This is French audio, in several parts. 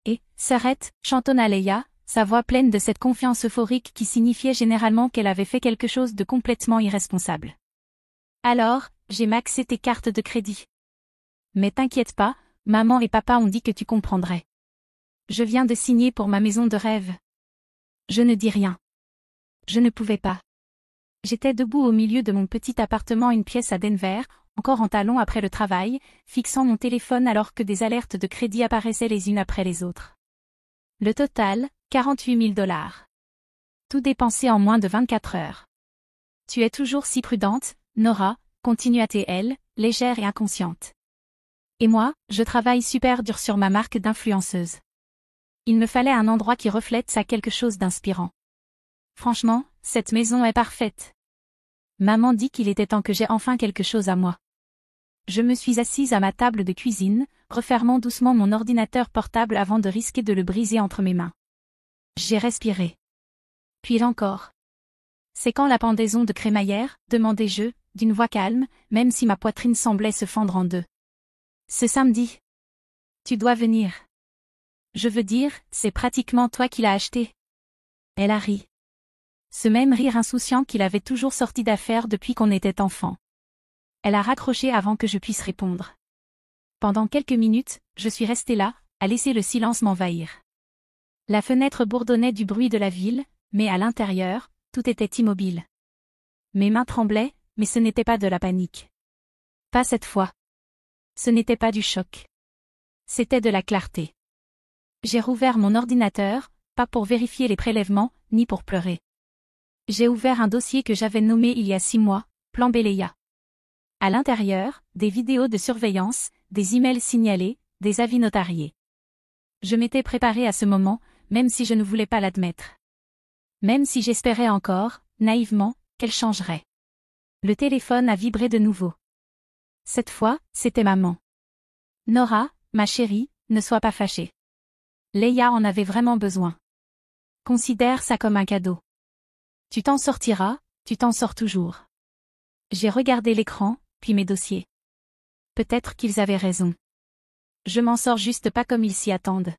Et, s'arrête, chantonna Leia, sa voix pleine de cette confiance euphorique qui signifiait généralement qu'elle avait fait quelque chose de complètement irresponsable. Alors, j'ai maxé tes cartes de crédit. Mais t'inquiète pas, maman et papa ont dit que tu comprendrais. Je viens de signer pour ma maison de rêve. Je ne dis rien. Je ne pouvais pas. J'étais debout au milieu de mon petit appartement, une pièce à Denver, encore en talons après le travail, fixant mon téléphone alors que des alertes de crédit apparaissaient les unes après les autres. Le total, 48 000 $. Tout dépensé en moins de 24 heures. Tu es toujours si prudente, Nora, continua-t-elle, légère et inconsciente. Et moi, je travaille super dur sur ma marque d'influenceuse. Il me fallait un endroit qui reflète ça, quelque chose d'inspirant. Franchement, cette maison est parfaite. Maman dit qu'il était temps que j'ai enfin quelque chose à moi. Je me suis assise à ma table de cuisine, refermant doucement mon ordinateur portable avant de risquer de le briser entre mes mains. J'ai respiré. Puis encore. C'est quand la pendaison de crémaillère, demandai-je, d'une voix calme, même si ma poitrine semblait se fendre en deux. Ce samedi. Tu dois venir. Je veux dire, c'est pratiquement toi qui l'as acheté. Elle a ri. Ce même rire insouciant qu'il avait toujours sorti d'affaire depuis qu'on était enfant. Elle a raccroché avant que je puisse répondre. Pendant quelques minutes, je suis restée là, à laisser le silence m'envahir. La fenêtre bourdonnait du bruit de la ville, mais à l'intérieur, tout était immobile. Mes mains tremblaient, mais ce n'était pas de la panique. Pas cette fois. Ce n'était pas du choc. C'était de la clarté. J'ai rouvert mon ordinateur, pas pour vérifier les prélèvements, ni pour pleurer. J'ai ouvert un dossier que j'avais nommé il y a 6 mois, Plan Leia. À l'intérieur, des vidéos de surveillance, des emails signalés, des avis notariés. Je m'étais préparée à ce moment, même si je ne voulais pas l'admettre. Même si j'espérais encore, naïvement, qu'elle changerait. Le téléphone a vibré de nouveau. Cette fois, c'était maman. Nora, ma chérie, ne sois pas fâchée. Leia en avait vraiment besoin. Considère ça comme un cadeau. Tu t'en sortiras, tu t'en sors toujours. J'ai regardé l'écran, puis mes dossiers. Peut-être qu'ils avaient raison. Je m'en sors juste pas comme ils s'y attendent.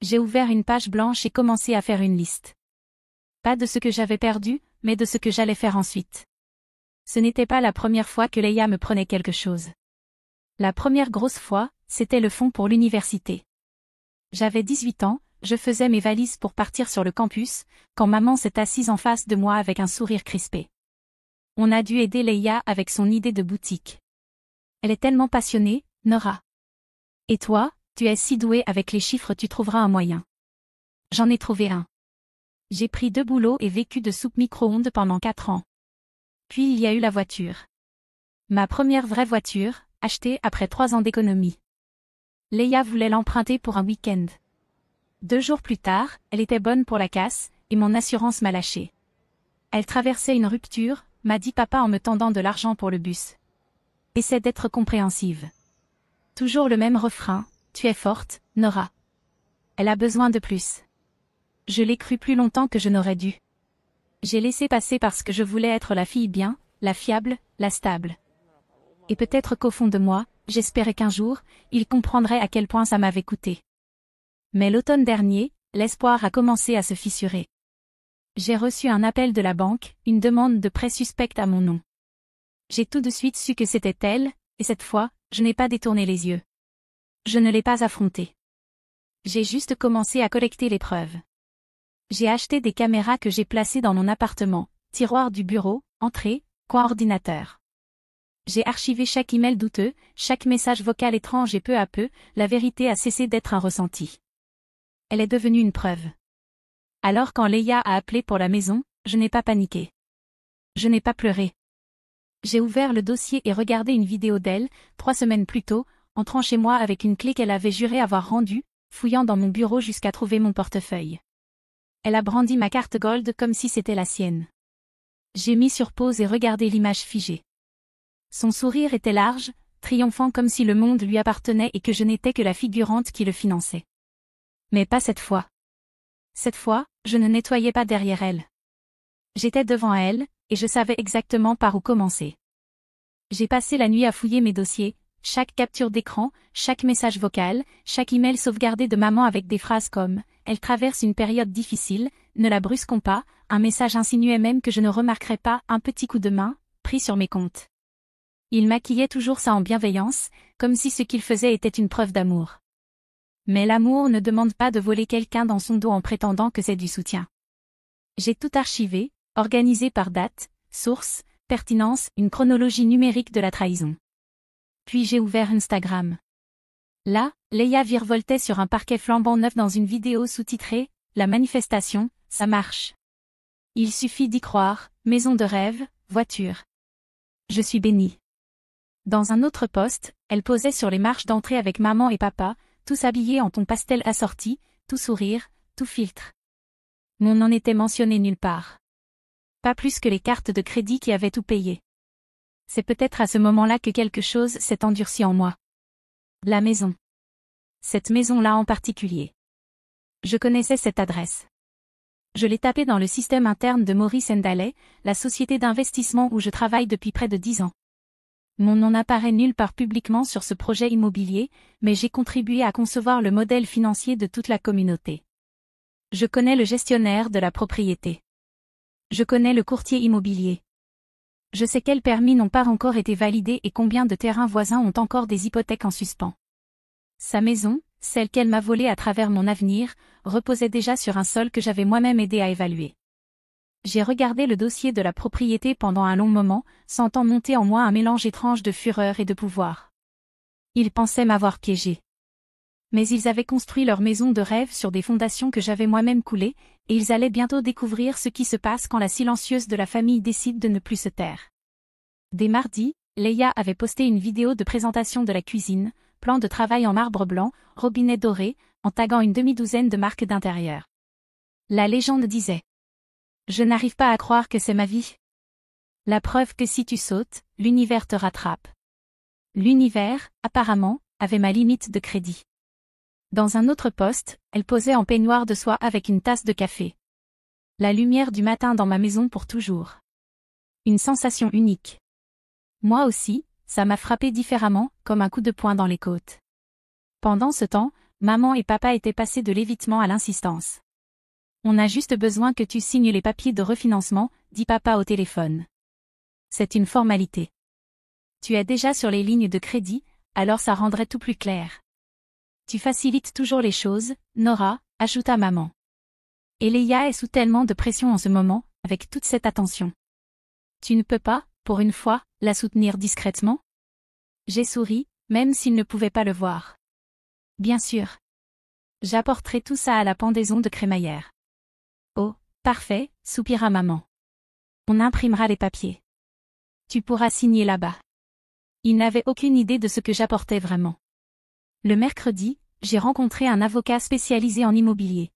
J'ai ouvert une page blanche et commencé à faire une liste. Pas de ce que j'avais perdu, mais de ce que j'allais faire ensuite. Ce n'était pas la première fois que Leia me prenait quelque chose. La première grosse fois, c'était le fonds pour l'université. J'avais 18 ans, je faisais mes valises pour partir sur le campus, quand maman s'est assise en face de moi avec un sourire crispé. On a dû aider Leia avec son idée de boutique. Elle est tellement passionnée, Nora. Et toi, tu es si douée avec les chiffres, tu trouveras un moyen. J'en ai trouvé un. J'ai pris 2 boulots et vécu de soupe micro-ondes pendant 4 ans. Puis il y a eu la voiture. Ma première vraie voiture, achetée après 3 ans d'économie. Leia voulait l'emprunter pour un week-end. 2 jours plus tard, elle était bonne pour la casse, et mon assurance m'a lâché. Elle traversait une rupture, m'a dit papa en me tendant de l'argent pour le bus. Essaie d'être compréhensive. Toujours le même refrain, tu es forte, Nora. Elle a besoin de plus. Je l'ai cru plus longtemps que je n'aurais dû. J'ai laissé passer parce que je voulais être la fille bien, la fiable, la stable. Et peut-être qu'au fond de moi, j'espérais qu'un jour, il comprendrait à quel point ça m'avait coûté. Mais l'automne dernier, l'espoir a commencé à se fissurer. J'ai reçu un appel de la banque, une demande de prêt suspecte à mon nom. J'ai tout de suite su que c'était elle, et cette fois, je n'ai pas détourné les yeux. Je ne l'ai pas affrontée. J'ai juste commencé à collecter les preuves. J'ai acheté des caméras que j'ai placées dans mon appartement, tiroir du bureau, entrée, coin ordinateur. J'ai archivé chaque email douteux, chaque message vocal étrange et peu à peu, la vérité a cessé d'être un ressenti. Elle est devenue une preuve. Alors quand Leia a appelé pour la maison, je n'ai pas paniqué. Je n'ai pas pleuré. J'ai ouvert le dossier et regardé une vidéo d'elle, 3 semaines plus tôt, entrant chez moi avec une clé qu'elle avait juré avoir rendue, fouillant dans mon bureau jusqu'à trouver mon portefeuille. Elle a brandi ma carte Gold comme si c'était la sienne. J'ai mis sur pause et regardé l'image figée. Son sourire était large, triomphant comme si le monde lui appartenait et que je n'étais que la figurante qui le finançait. Mais pas cette fois. Cette fois, je ne nettoyais pas derrière elle. J'étais devant elle, et je savais exactement par où commencer. J'ai passé la nuit à fouiller mes dossiers, chaque capture d'écran, chaque message vocal, chaque email sauvegardé de maman avec des phrases comme « Elle traverse une période difficile, ne la brusquons pas », un message insinuait même que je ne remarquerais pas un petit coup de main, pris sur mes comptes. Il maquillait toujours ça en bienveillance, comme si ce qu'il faisait était une preuve d'amour. Mais l'amour ne demande pas de voler quelqu'un dans son dos en prétendant que c'est du soutien. J'ai tout archivé, organisé par date, source, pertinence, une chronologie numérique de la trahison. Puis j'ai ouvert Instagram. Là, Leia virevoltait sur un parquet flambant neuf dans une vidéo sous-titrée « La manifestation, ça marche. Il suffit d'y croire, maison de rêve, voiture. Je suis bénie. » Dans un autre post, elle posait sur les marches d'entrée avec maman et papa, tous habillés en ton pastel assorti, tout sourire, tout filtre. Mon nom n'était mentionné nulle part. Pas plus que les cartes de crédit qui avaient tout payé. C'est peut-être à ce moment-là que quelque chose s'est endurci en moi. La maison. Cette maison-là en particulier. Je connaissais cette adresse. Je l'ai tapée dans le système interne de Maurice Ndaley, la société d'investissement où je travaille depuis près de 10 ans. Mon nom n'apparaît nulle part publiquement sur ce projet immobilier, mais j'ai contribué à concevoir le modèle financier de toute la communauté. Je connais le gestionnaire de la propriété. Je connais le courtier immobilier. Je sais quels permis n'ont pas encore été validés et combien de terrains voisins ont encore des hypothèques en suspens. Sa maison, celle qu'elle m'a volée à travers mon avenir, reposait déjà sur un sol que j'avais moi-même aidé à évaluer. J'ai regardé le dossier de la propriété pendant un long moment, sentant monter en moi un mélange étrange de fureur et de pouvoir. Ils pensaient m'avoir piégé. Mais ils avaient construit leur maison de rêve sur des fondations que j'avais moi-même coulées, et ils allaient bientôt découvrir ce qui se passe quand la silencieuse de la famille décide de ne plus se taire. Dès mardi, Leia avait posté une vidéo de présentation de la cuisine, plan de travail en marbre blanc, robinet doré, en taguant une demi-douzaine de marques d'intérieur. La légende disait: « Je n'arrive pas à croire que c'est ma vie. La preuve que si tu sautes, l'univers te rattrape. » L'univers, apparemment, avait ma limite de crédit. Dans un autre poste, elle posait en peignoir de soie avec une tasse de café. La lumière du matin dans ma maison pour toujours. Une sensation unique. Moi aussi, ça m'a frappé différemment, comme un coup de poing dans les côtes. Pendant ce temps, maman et papa étaient passés de l'évitement à l'insistance. On a juste besoin que tu signes les papiers de refinancement, dit papa au téléphone. C'est une formalité. Tu es déjà sur les lignes de crédit, alors ça rendrait tout plus clair. Tu facilites toujours les choses, Nora, ajouta maman. Et Leia est sous tellement de pression en ce moment, avec toute cette attention. Tu ne peux pas, pour une fois, la soutenir discrètement? J'ai souri, même s'il ne pouvait pas le voir. Bien sûr. J'apporterai tout ça à la pendaison de crémaillère. Oh, parfait, soupira maman. On imprimera les papiers. Tu pourras signer là-bas. Il n'avait aucune idée de ce que j'apportais vraiment. Le mercredi, j'ai rencontré un avocat spécialisé en immobilier.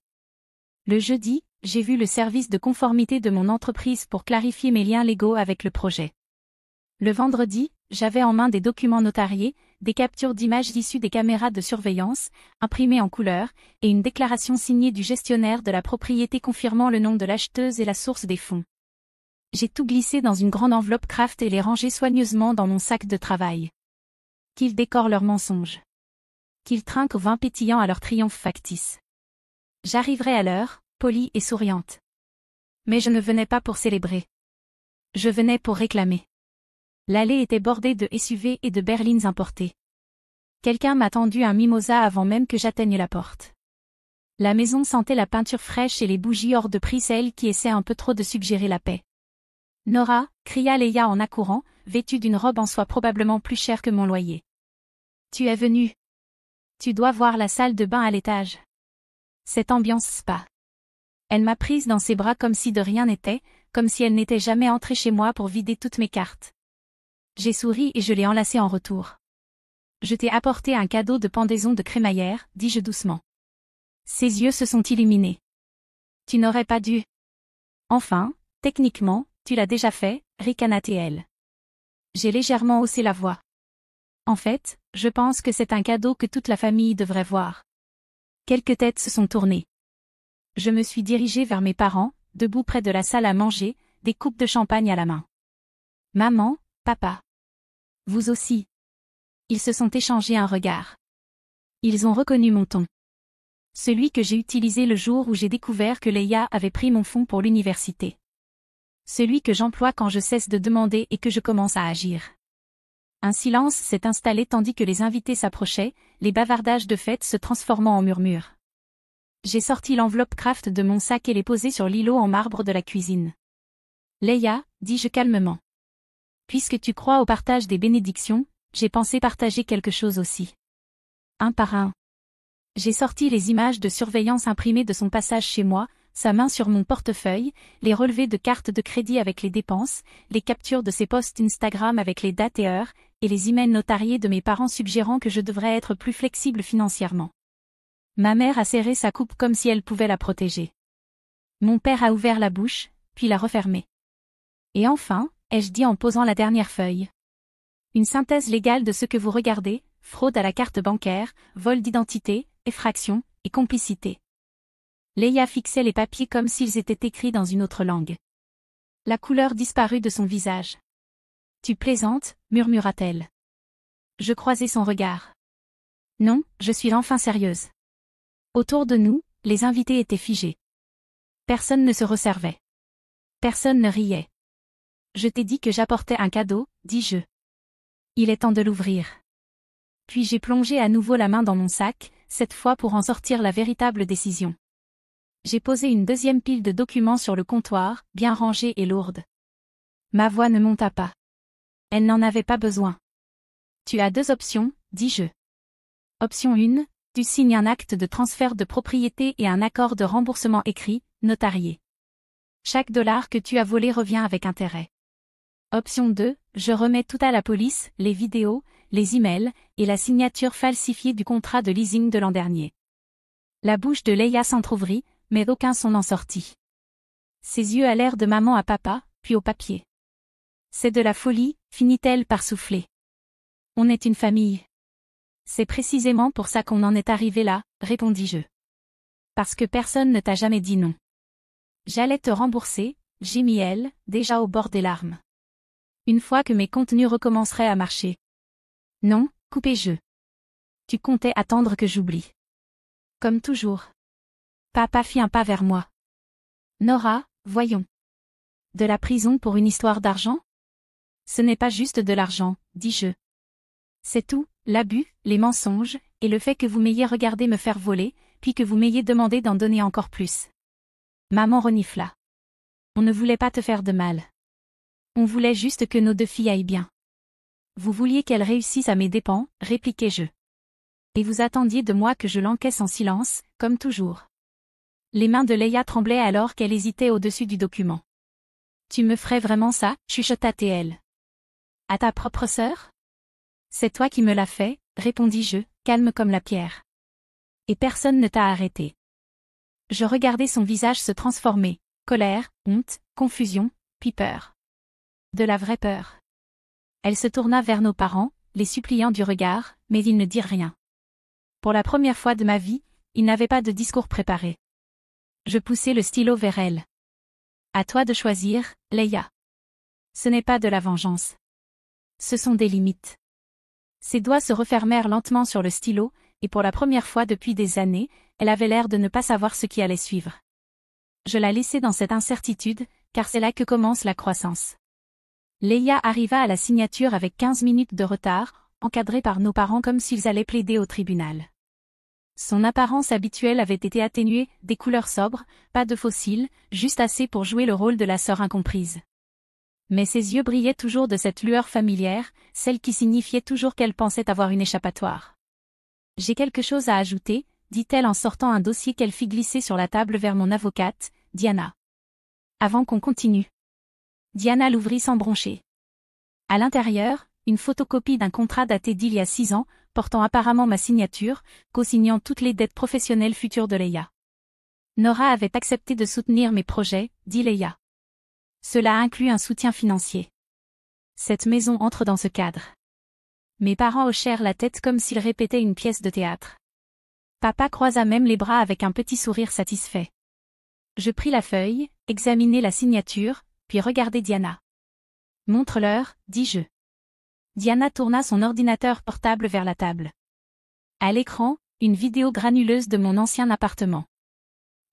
Le jeudi, j'ai vu le service de conformité de mon entreprise pour clarifier mes liens légaux avec le projet. Le vendredi, j'avais en main des documents notariés, des captures d'images issues des caméras de surveillance, imprimées en couleur, et une déclaration signée du gestionnaire de la propriété confirmant le nom de l'acheteuse et la source des fonds. J'ai tout glissé dans une grande enveloppe craft et les rangé soigneusement dans mon sac de travail. Qu'ils décorent leurs mensonges. Qu'ils trinquent au vin pétillant à leur triomphe factice. J'arriverai à l'heure, polie et souriante. Mais je ne venais pas pour célébrer. Je venais pour réclamer. L'allée était bordée de SUV et de berlines importées. Quelqu'un m'a tendu un mimosa avant même que j'atteigne la porte. La maison sentait la peinture fraîche et les bougies hors de prix, celles qui essaient un peu trop de suggérer la paix. Nora, cria Leia en accourant, vêtue d'une robe en soie probablement plus chère que mon loyer. Tu es venue. Tu dois voir la salle de bain à l'étage. Cette ambiance spa. Elle m'a prise dans ses bras comme si de rien n'était, comme si elle n'était jamais entrée chez moi pour vider toutes mes cartes. J'ai souri et je l'ai enlacée en retour. Je t'ai apporté un cadeau de pendaison de crémaillère, dis-je doucement. Ses yeux se sont illuminés. Tu n'aurais pas dû. Enfin, techniquement, tu l'as déjà fait, ricana-t-elle. J'ai légèrement haussé la voix. En fait, je pense que c'est un cadeau que toute la famille devrait voir. Quelques têtes se sont tournées. Je me suis dirigée vers mes parents, debout près de la salle à manger, des coupes de champagne à la main. Maman, papa. Vous aussi. Ils se sont échangés un regard. Ils ont reconnu mon ton. Celui que j'ai utilisé le jour où j'ai découvert que Leia avait pris mon fonds pour l'université. Celui que j'emploie quand je cesse de demander et que je commence à agir. Un silence s'est installé tandis que les invités s'approchaient, les bavardages de fête se transformant en murmures. J'ai sorti l'enveloppe craft de mon sac et l'ai posée sur l'îlot en marbre de la cuisine. Leia, dis-je calmement. Puisque tu crois au partage des bénédictions, j'ai pensé partager quelque chose aussi. Un par un. J'ai sorti les images de surveillance imprimées de son passage chez moi, sa main sur mon portefeuille, les relevés de cartes de crédit avec les dépenses, les captures de ses posts Instagram avec les dates et heures, et les emails notariés de mes parents suggérant que je devrais être plus flexible financièrement. Ma mère a serré sa coupe comme si elle pouvait la protéger. Mon père a ouvert la bouche, puis l'a refermée. Et enfin, ai-je dit en posant la dernière feuille. Une synthèse légale de ce que vous regardez, fraude à la carte bancaire, vol d'identité, effraction, et complicité. Leia fixait les papiers comme s'ils étaient écrits dans une autre langue. La couleur disparut de son visage. Tu plaisantes, murmura-t-elle. Je croisai son regard. Non, je suis enfin sérieuse. Autour de nous, les invités étaient figés. Personne ne se resservait. Personne ne riait. Je t'ai dit que j'apportais un cadeau, dis-je. Il est temps de l'ouvrir. Puis j'ai plongé à nouveau la main dans mon sac, cette fois pour en sortir la véritable décision. J'ai posé une deuxième pile de documents sur le comptoir, bien rangée et lourde. Ma voix ne monta pas. Elle n'en avait pas besoin. Tu as deux options, dis-je. Option 1, tu signes un acte de transfert de propriété et un accord de remboursement écrit, notarié. Chaque dollar que tu as volé revient avec intérêt. Option 2, je remets tout à la police, les vidéos, les emails, et la signature falsifiée du contrat de leasing de l'an dernier. La bouche de Leia s'entr'ouvrit, mais aucun son n'en sortit. Ses yeux allèrent de maman à papa, puis au papier. C'est de la folie, finit-elle par souffler. On est une famille. C'est précisément pour ça qu'on en est arrivé là, répondis-je. Parce que personne ne t'a jamais dit non. J'allais te rembourser, gémit elle, déjà au bord des larmes. Une fois que mes contenus recommenceraient à marcher. Non, coupai-je. Tu comptais attendre que j'oublie. Comme toujours. Papa fit un pas vers moi. Nora, voyons. De la prison pour une histoire d'argent? Ce n'est pas juste de l'argent, dis-je. C'est tout, l'abus, les mensonges, et le fait que vous m'ayez regardé me faire voler, puis que vous m'ayez demandé d'en donner encore plus. Maman renifla. On ne voulait pas te faire de mal. On voulait juste que nos deux filles aillent bien. Vous vouliez qu'elles réussissent à mes dépens, répliquai-je. Et vous attendiez de moi que je l'encaisse en silence, comme toujours. Les mains de Leia tremblaient alors qu'elle hésitait au-dessus du document. Tu me ferais vraiment ça, chuchota-t-elle. À ta propre sœur? C'est toi qui me l'as fait, répondis-je, calme comme la pierre. Et personne ne t'a arrêté. Je regardais son visage se transformer, colère, honte, confusion, puis peur. De la vraie peur. Elle se tourna vers nos parents, les suppliant du regard, mais ils ne dirent rien. Pour la première fois de ma vie, ils n'avaient pas de discours préparé. Je poussai le stylo vers elle. À toi de choisir, Leia. Ce n'est pas de la vengeance. Ce sont des limites. Ses doigts se refermèrent lentement sur le stylo, et pour la première fois depuis des années, elle avait l'air de ne pas savoir ce qui allait suivre. Je la laissai dans cette incertitude, car c'est là que commence la croissance. Leia arriva à la signature avec 15 minutes de retard, encadrée par nos parents comme s'ils allaient plaider au tribunal. Son apparence habituelle avait été atténuée, des couleurs sobres, pas de fossiles, juste assez pour jouer le rôle de la sœur incomprise. Mais ses yeux brillaient toujours de cette lueur familière, celle qui signifiait toujours qu'elle pensait avoir une échappatoire. J'ai quelque chose à ajouter, dit-elle en sortant un dossier qu'elle fit glisser sur la table vers mon avocate, Diana. Avant qu'on continue. Diana l'ouvrit sans broncher. À l'intérieur, une photocopie d'un contrat daté d'il y a 6 ans, portant apparemment ma signature, co-signant toutes les dettes professionnelles futures de Leia. Nora avait accepté de soutenir mes projets, dit Leia. Cela inclut un soutien financier. Cette maison entre dans ce cadre. Mes parents hochèrent la tête comme s'ils répétaient une pièce de théâtre. Papa croisa même les bras avec un petit sourire satisfait. Je pris la feuille, examinai la signature, puis regardai Diana. Montre-leur, dis-je. Diana tourna son ordinateur portable vers la table. À l'écran, une vidéo granuleuse de mon ancien appartement.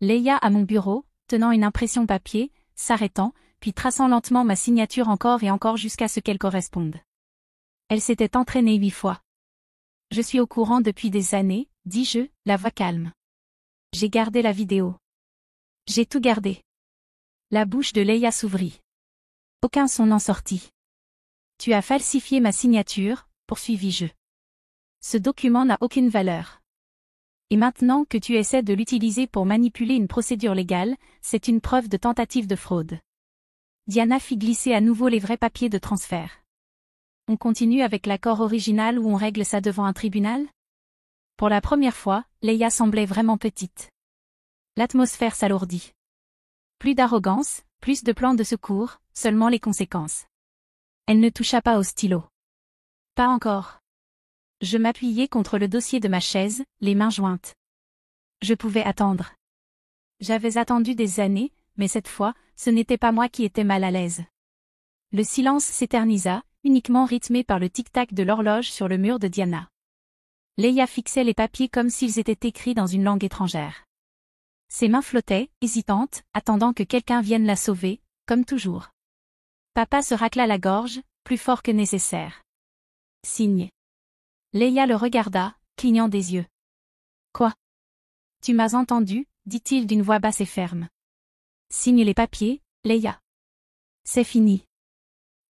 Leia à mon bureau, tenant une impression papier, s'arrêtant, puis traçant lentement ma signature encore et encore jusqu'à ce qu'elle corresponde. Elle s'était entraînée 8 fois. Je suis au courant depuis des années, dis-je, la voix calme. J'ai gardé la vidéo. J'ai tout gardé. La bouche de Leia s'ouvrit. Aucun son n'en sortit. Tu as falsifié ma signature, poursuivis-je. Ce document n'a aucune valeur. Et maintenant que tu essaies de l'utiliser pour manipuler une procédure légale, c'est une preuve de tentative de fraude. Diana fit glisser à nouveau les vrais papiers de transfert. On continue avec l'accord original ou on règle ça devant un tribunal? Pour la première fois, Leia semblait vraiment petite. L'atmosphère s'alourdit. Plus d'arrogance, plus de plans de secours, seulement les conséquences. Elle ne toucha pas au stylo. Pas encore. Je m'appuyai contre le dossier de ma chaise, les mains jointes. Je pouvais attendre. J'avais attendu des années, mais cette fois, ce n'était pas moi qui étais mal à l'aise. Le silence s'éternisa, uniquement rythmé par le tic-tac de l'horloge sur le mur de Diana. Leia fixait les papiers comme s'ils étaient écrits dans une langue étrangère. Ses mains flottaient, hésitantes, attendant que quelqu'un vienne la sauver, comme toujours. Papa se racla la gorge, plus fort que nécessaire. Signe. Leia le regarda, clignant des yeux. Quoi? Tu m'as entendu, dit-il d'une voix basse et ferme. Signe les papiers, Leia. C'est fini.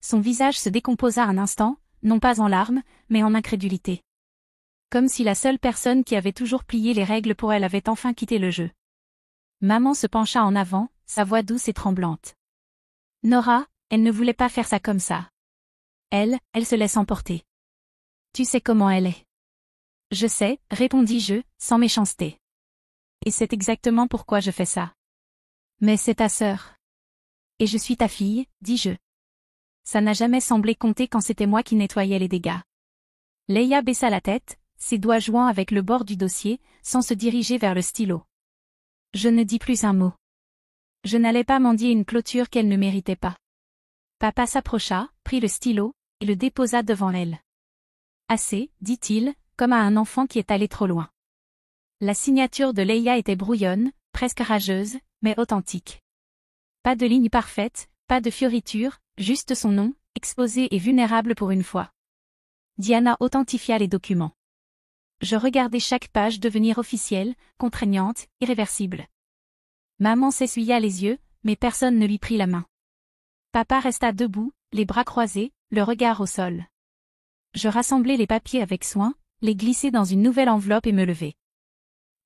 Son visage se décomposa un instant, non pas en larmes, mais en incrédulité. Comme si la seule personne qui avait toujours plié les règles pour elle avait enfin quitté le jeu. Maman se pencha en avant, sa voix douce et tremblante. Nora, elle ne voulait pas faire ça comme ça. Elle se laisse emporter. Tu sais comment elle est. Je sais, répondis-je, sans méchanceté. Et c'est exactement pourquoi je fais ça. Mais c'est ta sœur. Et je suis ta fille, dis-je. Ça n'a jamais semblé compter quand c'était moi qui nettoyais les dégâts. Leia baissa la tête, ses doigts jouant avec le bord du dossier, sans se diriger vers le stylo. Je ne dis plus un mot. Je n'allais pas mendier une clôture qu'elle ne méritait pas. Papa s'approcha, prit le stylo, et le déposa devant elle. Assez, dit-il, comme à un enfant qui est allé trop loin. La signature de Leia était brouillonne, presque rageuse, mais authentique. Pas de ligne parfaite, pas de fioriture, juste son nom, exposé et vulnérable pour une fois. Diana authentifia les documents. Je regardais chaque page devenir officielle, contraignante, irréversible. Maman s'essuya les yeux, mais personne ne lui prit la main. Papa resta debout, les bras croisés, le regard au sol. Je rassemblai les papiers avec soin, les glissai dans une nouvelle enveloppe et me levai.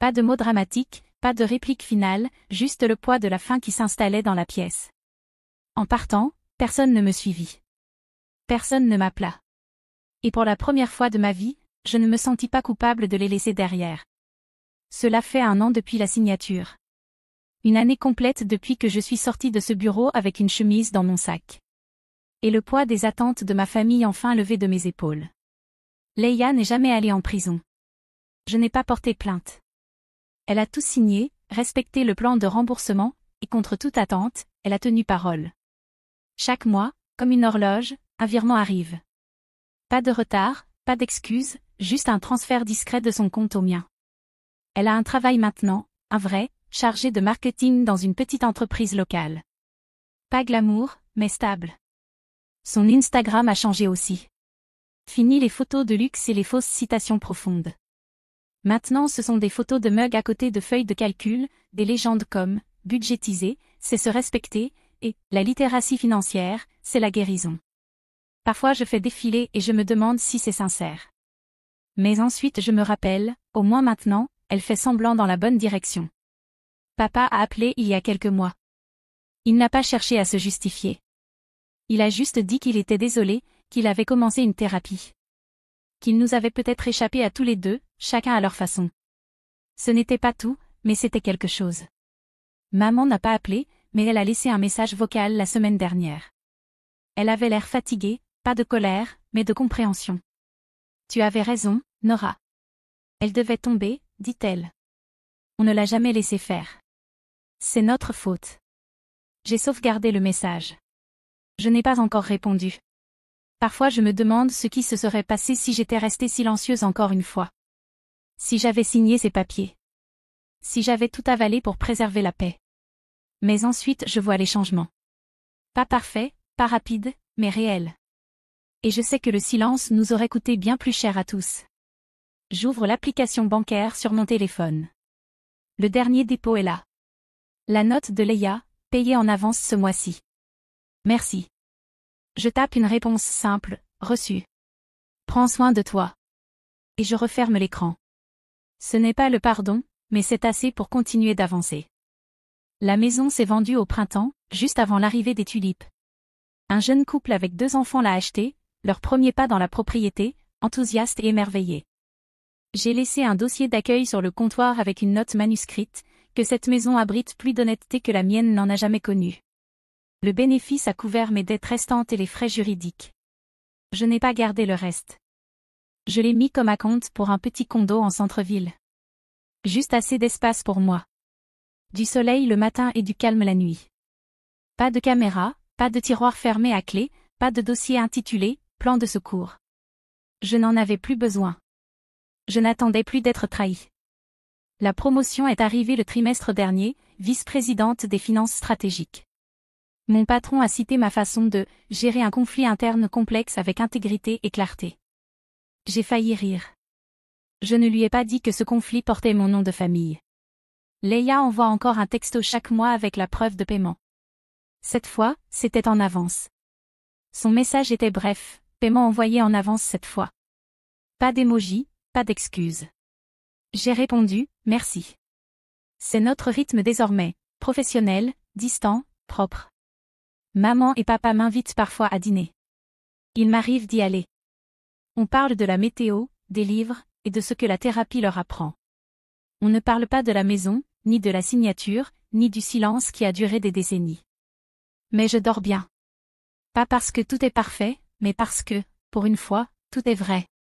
Pas de mots dramatiques, pas de réplique finale, juste le poids de la faim qui s'installait dans la pièce. En partant, personne ne me suivit. Personne ne m'appela. Et pour la première fois de ma vie, je ne me sentis pas coupable de les laisser derrière. Cela fait 1 an depuis la signature. Une année complète depuis que je suis sortie de ce bureau avec une chemise dans mon sac. Et le poids des attentes de ma famille enfin levé de mes épaules. Leia n'est jamais allée en prison. Je n'ai pas porté plainte. Elle a tout signé, respecté le plan de remboursement, et contre toute attente, elle a tenu parole. Chaque mois, comme une horloge, un virement arrive. Pas de retard, pas d'excuses, juste un transfert discret de son compte au mien. Elle a un travail maintenant, un vrai, chargé de marketing dans une petite entreprise locale. Pas glamour, mais stable. Son Instagram a changé aussi. Fini les photos de luxe et les fausses citations profondes. Maintenant ce sont des photos de mugs à côté de feuilles de calcul, des légendes comme « budgétiser, c'est se respecter » et « la littératie financière, c'est la guérison ». Parfois je fais défiler et je me demande si c'est sincère. Mais ensuite je me rappelle, au moins maintenant, elle fait semblant dans la bonne direction. Papa a appelé il y a quelques mois. Il n'a pas cherché à se justifier. Il a juste dit qu'il était désolé, qu'il avait commencé une thérapie. Qu'il nous avait peut-être échappé à tous les deux, chacun à leur façon. Ce n'était pas tout, mais c'était quelque chose. Maman n'a pas appelé, mais elle a laissé un message vocal la semaine dernière. Elle avait l'air fatiguée, pas de colère, mais de compréhension. Tu avais raison, Nora. Elle devait tomber, dit-elle. On ne l'a jamais laissé faire. C'est notre faute. J'ai sauvegardé le message. Je n'ai pas encore répondu. Parfois je me demande ce qui se serait passé si j'étais restée silencieuse encore une fois. Si j'avais signé ces papiers. Si j'avais tout avalé pour préserver la paix. Mais ensuite je vois les changements. Pas parfaits, pas rapides, mais réels. Et je sais que le silence nous aurait coûté bien plus cher à tous. J'ouvre l'application bancaire sur mon téléphone. Le dernier dépôt est là. La note de Leia, payée en avance ce mois-ci. Merci. Je tape une réponse simple, reçue. Prends soin de toi. Et je referme l'écran. Ce n'est pas le pardon, mais c'est assez pour continuer d'avancer. La maison s'est vendue au printemps, juste avant l'arrivée des tulipes. Un jeune couple avec 2 enfants l'a acheté, leur premier pas dans la propriété, enthousiaste et émerveillé. J'ai laissé un dossier d'accueil sur le comptoir avec une note manuscrite, que cette maison abrite plus d'honnêteté que la mienne n'en a jamais connue. Le bénéfice a couvert mes dettes restantes et les frais juridiques. Je n'ai pas gardé le reste. Je l'ai mis comme acompte pour un petit condo en centre-ville. Juste assez d'espace pour moi. Du soleil le matin et du calme la nuit. Pas de caméra, pas de tiroir fermé à clé, pas de dossier intitulé « Plan de secours ». Je n'en avais plus besoin. Je n'attendais plus d'être trahi. La promotion est arrivée le trimestre dernier, vice-présidente des finances stratégiques. Mon patron a cité ma façon de « gérer un conflit interne complexe avec intégrité et clarté ». J'ai failli rire. Je ne lui ai pas dit que ce conflit portait mon nom de famille. Leia envoie encore un texto chaque mois avec la preuve de paiement. Cette fois, c'était en avance. Son message était bref, paiement envoyé en avance cette fois. Pas d'émoji, pas d'excuses. J'ai répondu, merci. C'est notre rythme désormais, professionnel, distant, propre. Maman et papa m'invitent parfois à dîner. Il m'arrive d'y aller. On parle de la météo, des livres, et de ce que la thérapie leur apprend. On ne parle pas de la maison, ni de la signature, ni du silence qui a duré des décennies. Mais je dors bien. Pas parce que tout est parfait, mais parce que, pour une fois, tout est vrai.